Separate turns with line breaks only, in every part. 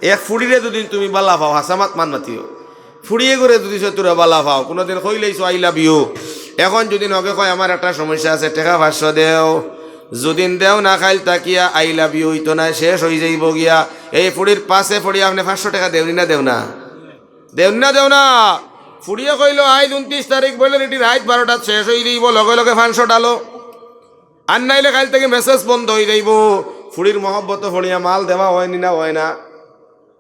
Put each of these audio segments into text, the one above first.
এক ফুড়িরে যদি তুমি বালা পাও হাসামাত মান মাতিও ফুড়িয়ে করে যদি তোরা বালা পাও কোনোদিন কইলেইছো আই লাভ ইউ। এখন যদি নগে কয় আমার একটা সমস্যা আছে টাকা 500 দেও, যদিন দেও না খাইল তাকিয়া আই লাভ ইউ হইতো না, শেষ হয়ে যাইব গিয়া। এই ফুড়ির পাশে ফুড়ি আপনি 500 টাকা দেওনি না দেও না দেও না। ফুড়িয়ে কইল আই 29 তারিখ বললে এটি রাত 12টা শেষ হয়ে যাইব, লগে লগে 500 ডালো। আর নাইলে কাল থেকে মেসেজ বন্ধ হয়ে যাইব। ফুড়ির মহব্বত ফড়িয়া মাল দেওয়া হয়নি না হয় না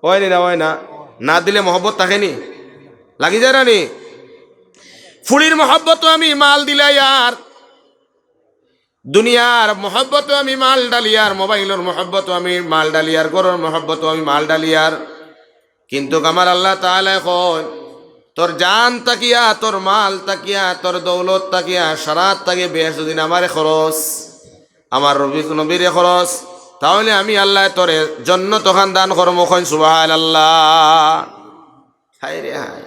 হয় না না দিলে মহব্বত থাকেনি, লাগি যায় রানি। ফুড়ির মহব্বত আমি মাল দিলাই আর দুনিয়ার মহব্বত আমি মাল ডালিয়ার, মোবাইলের মহব্বত আমি মাল ডালিয়ার, গরুর মহব্বত আমি মাল ডালিয়ার। কিন্তু আমার আল্লাহ তাআলা কয় তোর জান তাকিয়া, তোর মাল তাকিয়া, তোর দৌলত তাকিয়া, সারাত তাকিয়ে বেশ যদি আমারে খরচ, আমার নবীরে খরচ, তাহলে আমি আল্লাহ তোরে জন্য তখন দান করবো। সুবহানাল্লাহ। হায় রে হায়,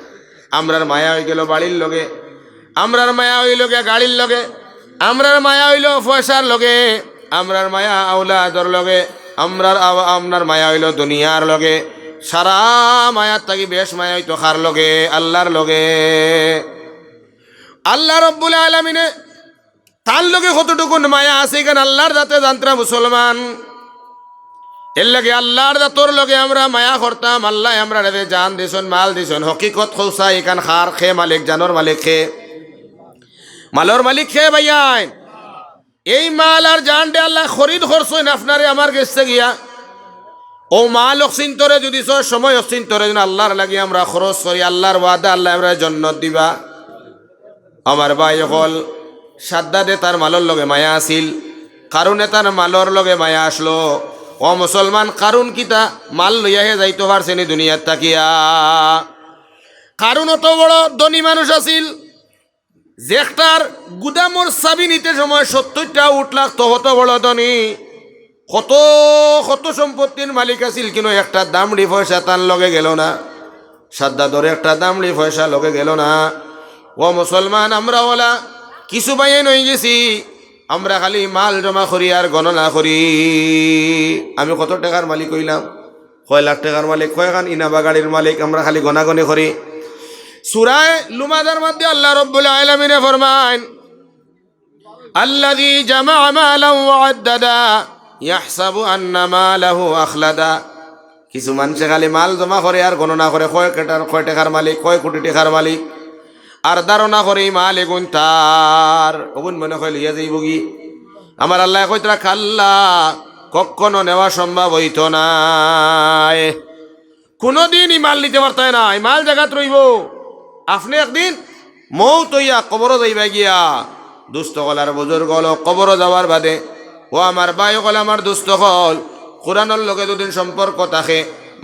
আমরার মায়া হয়ে গেল বাড়ির লগে, আমরার মায়া হইল গে গাড়ির লগে, আমরার মায়া হইল পয়সার লগে, আমরার মায়া আওলাদর লগে, আমরার মায়া হইল দুনিয়ার লগে। সারা মায়ার থাকি বেশ মায়া হইতো কার লগে? আল্লাহর লগে। আল্লাহ রব্বুল আলামিনে তার লগে কতটুকুন মায়া আছে কেন আল্লাহর যাতে জানতরা মুসলমান। এর লগে আল্লাহর তোর লগে আমরা মায়া করতাম। আল্লাহ আমরা রে জান দিছন, মাল দিছন। হকিকত খৌসা এখান খার খে মালিক, জানোর মালিক খে, মালর মালিক খে ভাইয়াই। এই মাল আর জান দে আল্লাহ খরিদ করছেন আপনারে আমার কাছে গিয়া। ও মাল অক্সিন্তরে যদি সময় অক্সিন্তরে আল্লাহর লাগি আমরা খরচ করি, আল্লাহর ওয়াদা আল্লাহ আমরা জন্নত দিবা। আমার ভাই হল সাদ্দাদে তার মালর লগে মায়া আসিল, কারণে তার মালর লগে মায়া আসলো। ও মুসলমান, কারণ কিতা মাল লইয়াহে যাইতে পারছেনি দুনিয়ার তাকিয়া। কারণ অত বড় ধনী মানুষ আছিল যেটার গুদামর চাবি নিতে সময় 70টা উঠ লাগতো। কত বড় ধনী, কত কত সম্পত্তির মালিক আছিল, কিন্তু একটা দামড়ি পয়সা তার লগে গেল না। সাদ্দাদর একটা দামড়ি পয়সা লগে গেল না। ও মুসলমান, আমরা ওলা কিছু বাইয়ে নই গেছি, আমরা খালি মাল জমা করি আর গণনা করি। আমি কত টাকার মালিক হইলাম, কয় লাখ টাকার মালিক, কয়খান ইনাবা গাড়ির মালিক, আমরা খালি গণাগণি করি। সূরা লুমাদার মধ্যে আল্লাহ রাব্বুল আলামিন ফরমান, আল্লাযী জামা মালান ওয়া আদ্দাদা ইয়াহসাবু আন্না মালাহু আখলাদা। কিছু মানুষে খালি মাল জমা করে আর গণনা করে, কয় টাকার মালিক, কয় কোটি টাকার মালিক, আর ধারণা করে মাল এগুন তার ওগুন মনে হয় লিয়া যাইব কি। আমার আল্লাহ কইতরা খাল্লা, কখনো নেওয়া সম্ভব হইত না। কোনোদিনই মাল নিতে পারত না, মাল জায়গাত রইব। আপনি একদিন মৌত হইয়া কবর যাইবা গিয়া। দুস্থ হল আর বুজুর্গ হল কবর যাওয়ার বাদে, ও আমার ভাই হল, আমার দুস্থ হল, কোরআনের লগে দুদিন সম্পর্ক থাকে,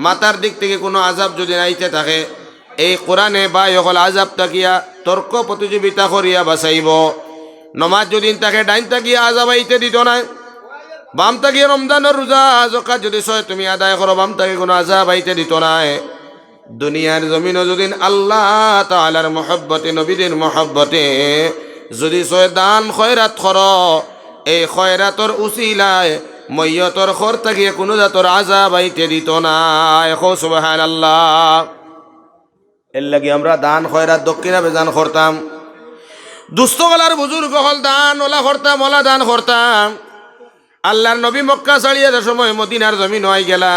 মাতার দিক থেকে কোনো আজাব যদি নাইতে থাকে, এই কোরআনে ভাই হল আজাব তাকিয়া তর্ক প্রতিযোগিতা করিয়া বাঁচাইব। নমাজ যদি তাকে ডাইন তাকিয়া আজাব আইতে দিত না, বাম তাকিয়া রমজানের রোজা জকাত যদি সয় তুমি আদায় করো, বাম তাকে কোনো আজাব আইতে দিত না। দুনিয়ার জমিনও যদি আল্লাহ তাআলার মহব্বতে, নবীদের মহব্বতে যদি সয় দান খয়রাত কর, এই খয়রাতর উসিলায় ময়্যতর খর তাকিয়ে কোনো জাতর আজাব আইতে দিত না। এখন সুবহানাল্লাহ। এর লাগি আমরা দান খয়রাত দক্ষিণা বেজান করতাম। দুস্থ গলার বুজুর্গ হল দান ওলা করতাম, ওলা দান করতাম। আল্লাহর নবী মক্কা ছাড়িয়ে যে সময় মদিনার জমিন হয়ে গেলা,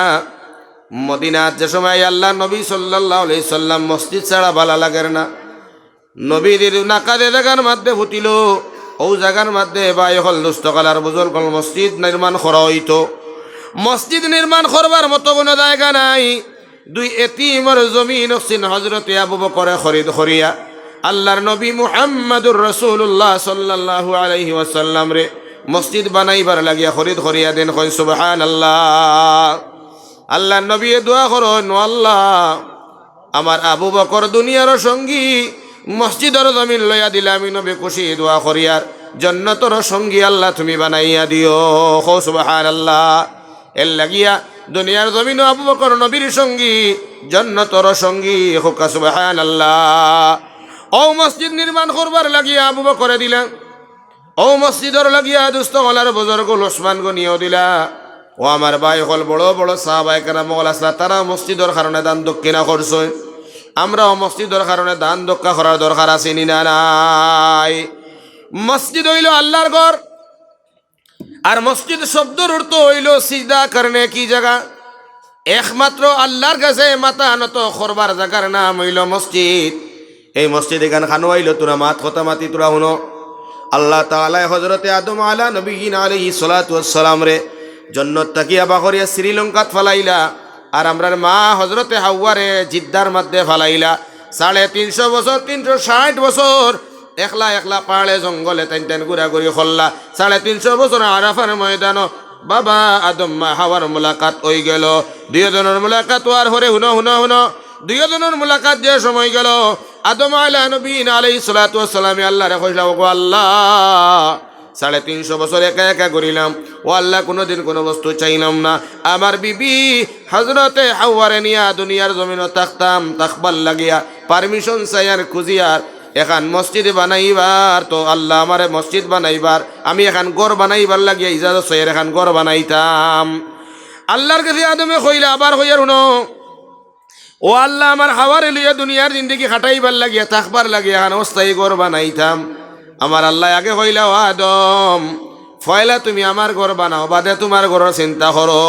মদিনার যে সময় আল্লাহ নবী সাল্লাল্লাহু আলাইহি সাল্লাম মসজিদ ছাড়া ভালো লাগের না, নবীদের নাকাদে জায়গার মধ্যে ফুটিল, ও জায়গার মধ্যে বাই হল দুস্থ গলার বুজুর্গ মসজিদ নির্মাণ করা হইতো। মসজিদ নির্মাণ করবার মতো কোনো জায়গা নাই। দুই এতিমর জমিন হচ্ছেন হজরতে আবু বকর খরিদ করিয়া আল্লাহর নবী মুহাম্মাদুর রাসূলুল্লাহ সাল্লাল্লাহু আলাইহি ওয়াসাল্লাম রে মসজিদ বানাইবার লাগিয়া খরিদ করিয়া দেন। কই সুবহানাল্লাহ। আল্লাহর নবী দোয়া করেন, আল্লাহ আমার আবু বকর দুনিয়ার সঙ্গী, মসজিদের জমিন লইয়া দিলে আমি নবী খুশি, দোয়া করিয়ার জান্নাতের সঙ্গী আল্লাহ তুমি বানাইয়া দিও। কই সুবহানাল্লাহ। এর লাগিয়া দুনিয়ার জমিন আবু বকর নবীর সঙ্গী, জান্নাতের সঙ্গী। হোক সুবহানাল্লাহ। ও মসজিদ নির্মাণ করবার লাগিয়া আবু বকরে দিলা, ও মসজিদের লাগিয়া দুস্থ গলার বুজুর্গ ওসমান গনিও দিলা, ও আমার ভাই হল বড় বড় সাহাবায়ে কেরাম আসলা তারা মসজিদের কারণে দান দক্ষিণা করছে, আমরাও মসজিদের কারণে দান দক্ষিণা করার দরকার আছে নি না নাই? মসজিদ হইল আল্লাহর ঘর, আর মসজিদ শব্দের অর্থ হইল সিজদা করনে কি জায়গা। একমাত্র আল্লাহর কাছে মাথা নত করবার জায়গার নাম হইল মসজিদ। এই মসজিদ এখান খানো হইল তোরা মাত কথা মাতি তোরা শুনো। আল্লাহ তাআলা হযরতে আদম আলা নবীন আলাইহিস সালাতু ওয়াস সালাম রে জন্নত তাকিয়া বাখরিয়া শ্রীলঙ্কাত ফালাইলা, আর আমরার মা হযরতে হাওয়ারে জিদ্দার মধ্যে ফালাইলা। 350 বছর 360 বছর একলা একলা পাহাড়ে জঙ্গলে তেন ঘুরাঘুরি করলা। 350 বছর আরাফার ময়দান বাবা আদম মা হাওয়ার মুলাকাত হয়ে গেল। দুইজনের মুলাকাত আর হরে হুনো হুনো হুনো দুইজনের মুলাকাত যে সময় গেল, আদম আলা নবীন আলাইহিস সালাতু ওয়াস সালাম আল্লাহরে কইলা, ওগো আল্লাহ 350 বছর একা একা করিলাম, ও আল্লাহ কোনোদিন কোনো বস্তু চাইলাম না। আমার বিবি হযরতে হাওয়ারে নিয়া দুনিয়ার জমিন থাকতাম, তাকবার লাগিয়া পারমিশন চাইয়ার খুঁজিয়ার এখান মসজিদ বানাইবার, তো আল্লাহ আমারে মসজিদ বানাইবার, আমি এখান ঘর বানাইবার লাগিয়া ইজাজত চাইয়ার এখান ঘর বানাইতাম। আল্লাহর কাছে আদমে কইলা, আবার কইয়ার শুনো, ও আল্লাহ আমার হাওয়ারে লইয়া দুনিয়ার জিন্দেগি খাটাইবার লাগিয়া থাকবার লাগিয়া এখান অস্থায়ী ঘর বানাইতাম। আমার আল্লাহ আগে কইলা, ও আদম ফয়লা তুমি আমার ঘর বানাও, বাদে তোমার ঘরের চিন্তা করো।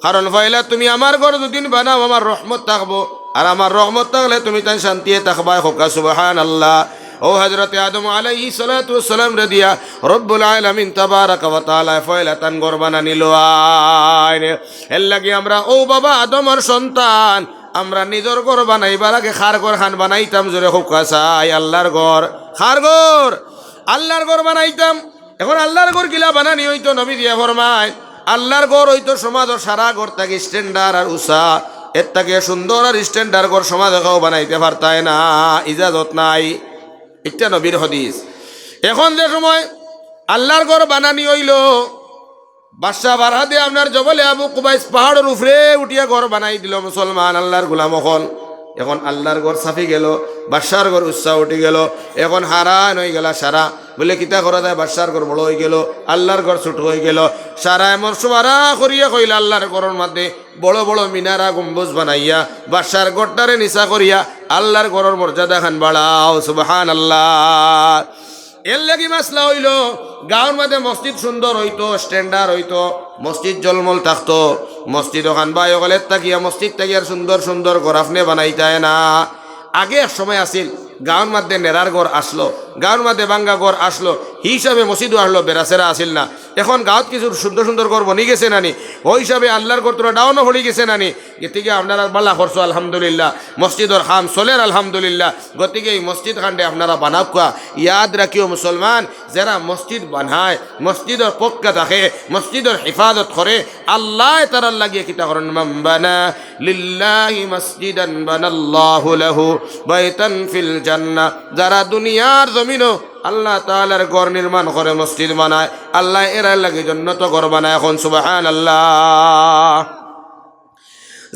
কারণ ফয়লা তুমি আমার ঘর দুদিন বানাও, আমার রহমত থাকবো, আর আমার রহমত থাকলে তুমি তাই শান্তিয়ে থাকবা। হোকা সুবহানাল্লাহ। ও হযরতে আদম আলাইহিস সালাতু ওয়াস সালাম রে দিয়া রব্বুল আলামিন তাবারাকা ওয়া তাআলা ফয়লা তান ঘর বানা নিল। এর লাগি আমরা ও বাবা আদমের সন্তান, আমরা নিজের ঘর বানাইবার আগে খার ঘর খান বানাইতাম। জোরে হোকা চাই আল্লাহর ঘর, খার ঘর আল্লাহর ঘর বানাইতাম। এখন আল্লাহর ঘর গিলা বানানি হইতো, নবী দিয়া ফরমায় আল্লাহর ঘর হইতো সমাজের সারা ঘর থেকে স্ট্যান্ডার্ড আর উষা, এর থেকে সুন্দর আর স্ট্যান্ডার্ড ঘর সমাজে কেউ বানাইতে পারতায় না, ইজাজত নাই। এটা নবীর হাদিস। এখন যে সময় আল্লাহর ঘর বানানি হইল, বাদশা বাড়া দিয়ে আপনার জবলে আবু কুবাইস পাহাড়ের উপরে উঠিয়া ঘর বানাই দিল মুসলমান আল্লাহর গোলাম। এখন আল্লাহর ঘর সাফি গেল, বাদশার ঘর উৎসাহ উঠে গেল, এখন হারান হয়ে গেল সারা। বলে কিতা করা যায়, বাদশার ঘর বড় হয়ে গেল, আল্লাহর ঘর ছোট হয়ে গেল। সারা এমন সুবারা করিয়া কইলা আল্লাহর ঘরের মধ্যে বড় বড় মিনারা গম্বুজ বানাইয়া বাদশার ঘরটারে নিচা করিয়া আল্লাহর ঘরের মর্যাদা খান বাড়াও। সুবহানাল্লাহ। এর লাগি মাসলা হইল গাঁওর মধ্যে মসজিদ সুন্দর হইতো, স্ট্যান্ডার্ড হইতো, মসজিদ জলমল থাকতো। মসজিদ ওখান বা ওখানের তাকিয়া মসজিদ তাকিয়ার সুন্দর সুন্দর ঘর আপনি বানাইতায় না। আগে এক সময় আসিল গাঁওর মধ্যে নেড়ার ঘর আসলো, গাঁওর মধ্যে বাঙ্গা ঘর আসলো, হিসাবে মসজিদও আসলো, বেড়াচেরা আসিল না। এখন গাঁৱত কিছু সুন্দর সুন্দর ঘর বনি গেছে নানি, ওই হিসাবে আল্লাহর ঘর তোরা ডাউনও হয়ে গেছে নানি। গতিকে আপনারা বালা করছো আলহামদুলিল্লাহ, মসজিদর খাম চলের আলহামদুলিল্লাহ। গতিকে এই মসজিদ খান্ডে আপনারা বানাও কোয়া। ইয়াদ রাখিও মুসলমান, যারা মসজিদ বানায়, মসজিদর পক্ষে থাকে, মসজিদর হিফাজত করে, আল্লাহ তারার লাগিয়ে কিতা করেন, মান বানা লিল্লাহি মসজিদান বানাল্লাহু লাহু বাইতান ফিল জান্নাহ। যারা দুনিয়ার জমিনও আল্লাহ তাআলার ঘর নির্মাণ করে, মসজিদ বানায়, আল্লাহ এরা লাগে জান্নাত ঘর বানায়। এখন সুবহানাল্লাহ।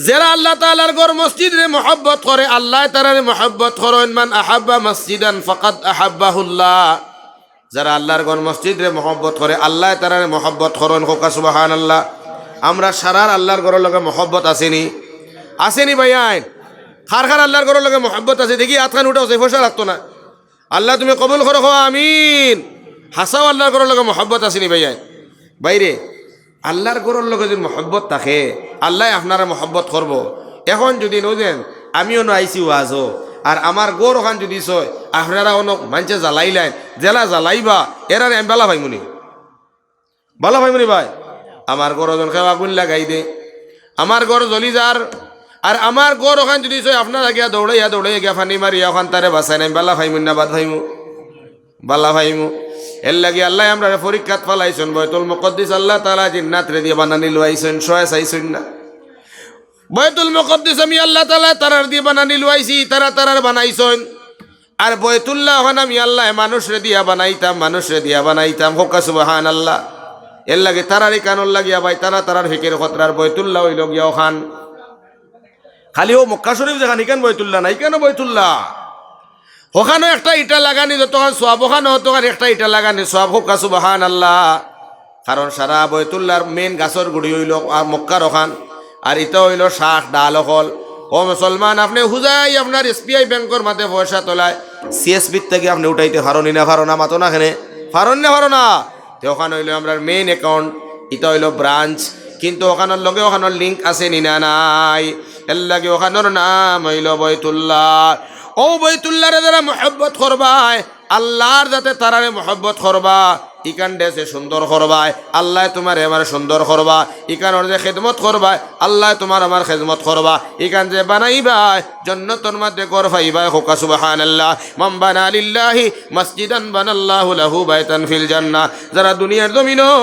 যারা আল্লাহ তাআলার ঘর মসজিদে মহব্বত করে, আল্লাহ তাআলার মহব্বত করেন। মান আহাব্বা মসজিদান ফাকাদ আহাব্বাহুল্লাহ। যারা আল্লাহর ঘর মসজিদে মহব্বত করে, আল্লাহ তাআলার মহব্বত করেন। হোকা সুবহানাল্লাহ। আমরা সারার আল্লাহর ঘরের লগে মহব্বত আসেনি, আসেনি ভাই? আইন খার খার আল্লাহর ঘরের লগে মহব্বত আছে? দেখি আতখান উঠাও, সে ফসা লাগতো না। আল্লাহ তুমি কবুল করো, আমিন। হাসাও আল্লাহর ঘরের লগে মহব্বত আসেনি ভাই? আইন বাইরে আল্লাহর ঘরের লগে যদি মহব্বত থাকে, আল্লাহ আপনারা মহব্বত করব। এখন যদি নদেন আমিও ন আইসি ওয়াজও, আর আমার গোর ওখান যদি সয় আপনারা অনেক মানুষে জ্বালাইলেন, জেলা জ্বালাইবা এরার আমি বালা ভাইমুনি, বালা ভাইমুনি ভাই। আমার গড় ওজন খেয়ে আগুন লাগাই দে, আমার গড় জ্বলি যার, আর আমার গড় ওখান যদি সয় আপনারা গিয়া দৌড়াইয়া দৌড়াইয়া গিয়া ফানি মারিয়া ওখান তারে বাসাই নাই, বালা ভাইমুন না বাদ ভাইমু, বালা ভাইমু। এর লাগি আল্লাহ আমরা পরীক্ষাত ফালাইছেন। বয়তুল মুকদ্দিস আল্লাহ তাআলা জিন্নাত রে দিয়ে বানানি লইছেন, সয়া চাইছেন না। বয়তুল মুকদ্দিস আমি আল্লাহ তাআলা তারার দিয়ে বানানি লইছি, তারা তারার বানাইছেন। আর বয়তুল্লাহ ওখান আমি আল্লাহ মানুষ রে দিয়া বানাইতাম, মানুষ রে দিয়া বানাইতাম। হোকা সুবহানাল্লাহ। এর লাগে তারারই কানর লাগিয়া ভাই, তারা তারার ফিকের খতরার বয়তুল্লাহ হইল গিয়া ওখান। খালি ও মক্কা শরীফ যেখান ইকান বয়তুল্লাহ নাই, কেন বয়তুল্লাহ ওখানে একটা ইটা লাগানি যতক্ষণ সব, ওখানে তখন একটা ইটা লাগানি সব। হোকা সুবহানাল্লাহ। কারণ সারা বয়তুল্লাহর মেন গাছর গুড়ি হইল আর মক্কার ওখান, আর ইটা হইল শাক ডাল অকল। ও মুসলমান, আপনি হুজাই আপনার SBI ব্যাংকের মাঝে পয়সা তোলায় CSB থেকে আপনি উঠাইতে পারো না মাতো না খেনে পারো না। তো ওখানে হইলো আমরা মেইন অ্যাকাউন্ট, এটা হইলো ব্রাঞ্চ, কিন্তু ওখানের লগে ওখানের লিঙ্ক আছে নি না নাই, এর লাগে ওখানোর নাম হইল বয়তুল্লাহ। ও বয়তুল্লাহরে যারা মহব্বত করবায়, আল্লাহর যাতে তারারে মহব্বত করবা, ইকান দেশে সুন্দর করবায়, আল্লাহ তোমার আমার সুন্দর করবা। ইকানোর যে খেদমত করবায়, আল্লাহ তোমার আমার খেদমত করবা। ইকান যে বানাইবাই জান্নাতের মধ্যে ঘর পাইবাই। হোকা সুবহানাল্লাহ। মান বানা লিল্লাহি মসজিদান বানাল্লাহু লাহু বাইতান ফিল জান্নাহ। যারা দুনিয়ার জমিনও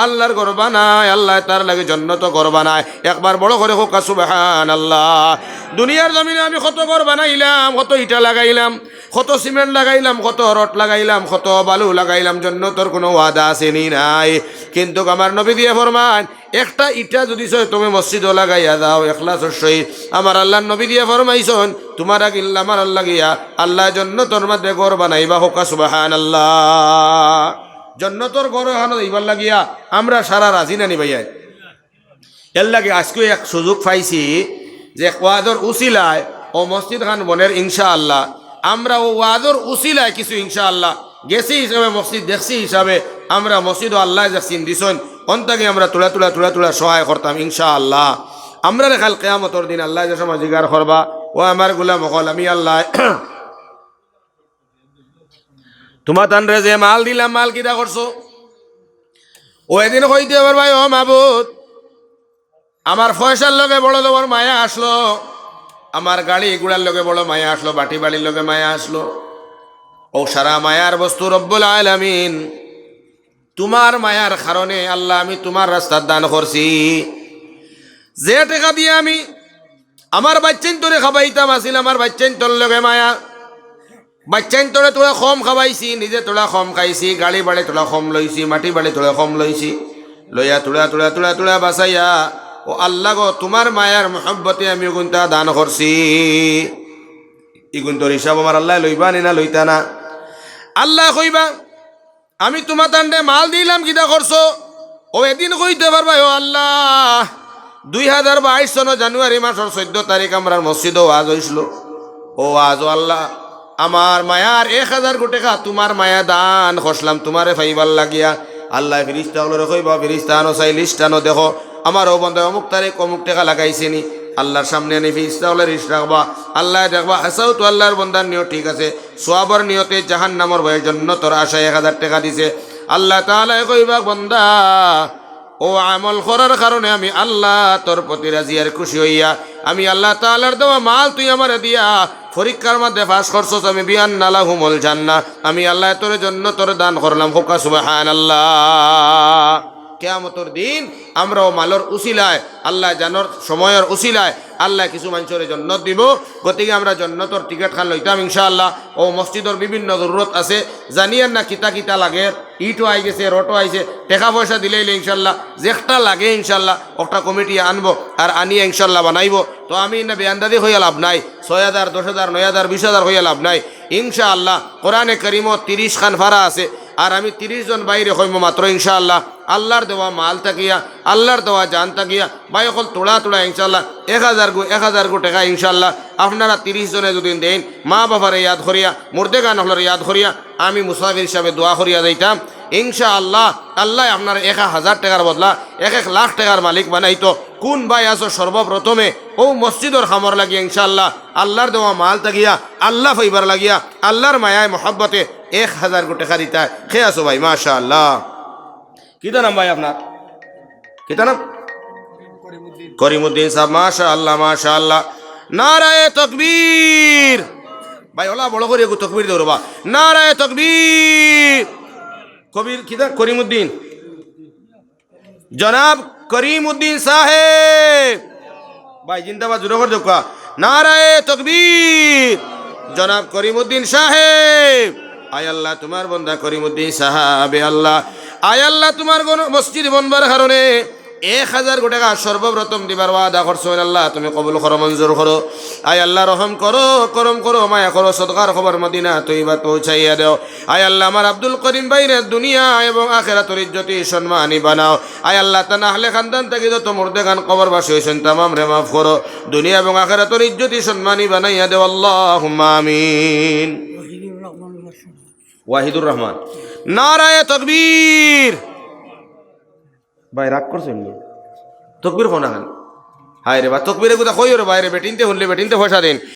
আল্লাহর ঘর বানায়, আল্লাহ তার লাগে জান্নাত ঘর বানায়। একবার বড় করে হোকা সুবহানাল্লাহ। দুনিয়ার জমিনে আমি কত ঘর বানাইলাম, কত ইটা লাগাইলাম, কত সিমেন্ট লাগাইলাম, কত রড লাগাইলাম, কত বালু লাগাইলাম, জান্নাতের কোনো ওয়াদা আছে নি নাই। কিন্তু আমার নবী দিয়ে ফরমান, একটা ইটা যদি তুমি মসজিদও লাগাইয়া দাও ইখলাসের সহিত, আমার আল্লাহর নবী দিয়ে ফরমাইছেন তোমার আগিল্লা আমার আল্লাহ গিয়া আল্লাহ জান্নাতের মধ্যে ঘর বানাইবা। হোকা সুবহানাল্লাহ। জান্নাতের ঘর এখানে এইবার লাগিয়া আমরা সারা রাজি নানি ভাইয়া। এর লাগে আজকে এক সুযোগ পাইছি যে ওয়াদর উসিলায় ও মসজিদ খান বনের ইনশাআল্লাহ আমরা ও ওয়াদর উসিলায় কিছু ইনশাআল্লাহ গেছি হিসাবে মসজিদ দেখছি হিসাবে আমরা মসজিদ আল্লাহ যাচ্ছি দিছন অন্তাকে আমরা তুলা সহায় করতাম ইনশাআল্লাহ। আমরা রেখাল কেয়ামতর দিন আল্লাহ যে সময় জিগার করবা, ও আমার গুলাম হল আমি আল্লাহ তোমার তানরে যে মাল দিলাম মাল কিটা করছো। ও এদিন কইতে আমার ভাই, ও মাবুদ আমার পয়সার লগে বড় তোমার মায়া আসলো, আমার গাড়ি গুড়ার লগে বড় মায়া আসলো, বাটি বাড়ির লগে মায়া আসলো। ও সারা মায়ার বস্তু রব্বুল আলামিন, তোমার মায়ার কারণে আল্লাহ আমি তোমার রাস্তার দান করছি। যে টাকা দিয়ে আমি আমার বাচ্চাইন তোরে খাবাইতাম আসিল, আমার বাচ্চাইন তোর লগে মায়া, বাচ্চাইন তোরে তোরা কম খাবাইছি, নিজে তোরা কম খাইছি, গাড়ি বাড়ি তোরা কম লইছি, মাটি বাড়ি তোরা কম লইছি, লইয়া তোরা বাসাইয়া ও আল্লাহ গো তোমার মায়ার মহব্বতে আমি ওগুনটা দান করছি। ইগুন তোর হিসাব আমার আল্লাহ লইবা নি না লইতা না। আল্লাহ কইবা আমি তোমার তান্ডে মাল দিলাম কিতা করছো। ও এদিন কইতে পারবা, ও আল্লাহ 2022 সন জানুয়ারি মাসের 14 তারিখ আমরা মসজিদ ওয়াজ হইছিল। ও ওয়াজ ও আল্লাহ আমার মায়ার 1000 কোটি টাকা তোমার মায়া দান করলাম তোমারে ফাইবার লাগিয়া। আল্লাহ ফিরিস্তা হলো কইবা, ফিরিস্তানো চাই লিস্টানো দেখো আমার ও বন্ধু অমুক তারিখ অমুক টাকা লাগাইছেনি। আল্লাহর সামনে আনি ফিরিস্তা হলে রিস্ট রাখবা। আল্লাহ দেখবা হাসাও তো আল্লাহর বন্দার নিয়ত ঠিক আছে, সোয়াবর নিয়তে জাহান্নামের ভয়ের জন্য তোর আশায় 1000 টাকা দিছে। আল্লাহ তাআলা কইবা বান্দা ও আমল করার কারণে আমি আল্লাহ তোর প্রতি রাজি আর খুশি হইয়া আমি আল্লাহ তাআলার দেওয়া মাল তুই আমার দিয়া পরীক্ষার মধ্যে পাস করছস, আমি বিআন্না লাহুমুল জান্নাহ, আমি আল্লাহ তোর জন্য তোর দান করলাম। হোকা সুবহানাল্লাহ। কিয়ামতের দিন আমরাও মালর উসিলায় আল্লাহ জানোর সময়ের উসিলায় আল্লাহ কিছু মানুষের জন্নত দিব। গতিকে আমরা জন্নতর টিকিট খান লইতাম ইনশাআল্লাহ। ও মসজিদের বিভিন্ন জরুরত আছে, জানিয়েন না কিতা কিতা লাগে, ইটও আই গেছে, রটও আইছে, টাকা পয়সা দিলেই ইনশাল্লাহ যেটা লাগে ইনশাল্লাহ একটা কমিটি আনবো আর আনিয়ে ইনশাল্লাহ বানাইব। তো আমি না বেআন্দাজি হইয়া লাভ নাই, 6000 10,000 9000 20,000 হইয়া লাভ নাই ইনশাআল্লাহ। কোরআনে কারীমত 30 খান ফারা আছে, আর আমি 30 জন বাইরে হইব মাত্র ইনশাআল্লাহ। আল্লাহর দেওয়া মাল তাকিয়া আল্লাহর দেওয়া জান তাকিয়া ভাই অকল তোড়া ইনশাআল্লাহ 1000 গো টাকা ইনশাআল্লাহ আপনারা 30 জনে যদি দেন, মা বাবারে ইয়াদ করিয়া মুর্দে গান হলার ইয়াদ করিয়া আমি মুসাফির হিসাবে দোয়া করিয়া যাইতাম ইনশাআল্লাহ। আল্লাহ আপনার 1000 টাকার বদলা 1 লাখ টাকার মালিক বানাইতো। কোন ভাই আছো সর্বপ্রথমে ও মসজিদর খামর লাগিয়া ইনশাআল্লাহ আল্লাহর দেওয়া মাল তাকিয়া আল্লাহ ফাইবার লাগিয়া আল্লাহর মায়ায় মহব্বতে 1000 গো টাকা দিতা খেয়ে আসো ভাই মাশাআল্লাহ। কিতা নাম ভাই আপনার? কিতা নাম? করিমউদ্দিন সাহেব। মাশাআল্লাহ মাশাআল্লাহ। নারায়ে তাকবীর। ভাই ওলা বড় করে তাকবীর দেও বা। নারায়ে তাকবীর। কবির কিতা? করিমউদ্দিন, জনাব করিমউদ্দিন সাহেব ভাই জিন্দাবাদ। জোরে করে দেখো নারায়ে তাকবীর। জনাব করিমউদ্দিন সাহেব, আয় আল্লাহ তোমার বান্দা করিমউদ্দিন সাহেব, আল্লাহ আয় আল্লাহ তোমার মসজিদ বনবার কারণে 1000 টাকা সর্বপ্রথম দিবার ওয়াদা করছো আল্লাহ তুমি কবুল করো মঞ্জুর করো আয় আল্লাহ রহম করো করম করো মায়া করো সদকার খবর মদিনা তৈবা পৌঁছাইয়া দাও আয় আল্লাহ আমার আব্দুল করিম ভাইরে দুনিয়া এবং আখিরাতের ইজ্জতি সম্মানী বানাও আয় আল্লাহ তা নাহলে খানদান থেকে যত মুর্দেগান কবরবাসী হয়েছেন তামাম রে মাফ করো দুনিয়া এবং আখিরাতের ইজ্জতি সম্মানী বানাইয়া দেও আল্লাহুম্মা আমিন ওয়াহিদুর রহমান নারায়ে তাকবীর ভাই রাগ করছেন তকবীর কোনা হায় রে বা তকবীরে কোথা কই রে বাইরে বেটিনতে হলে বেটিনতে পয়সা দিন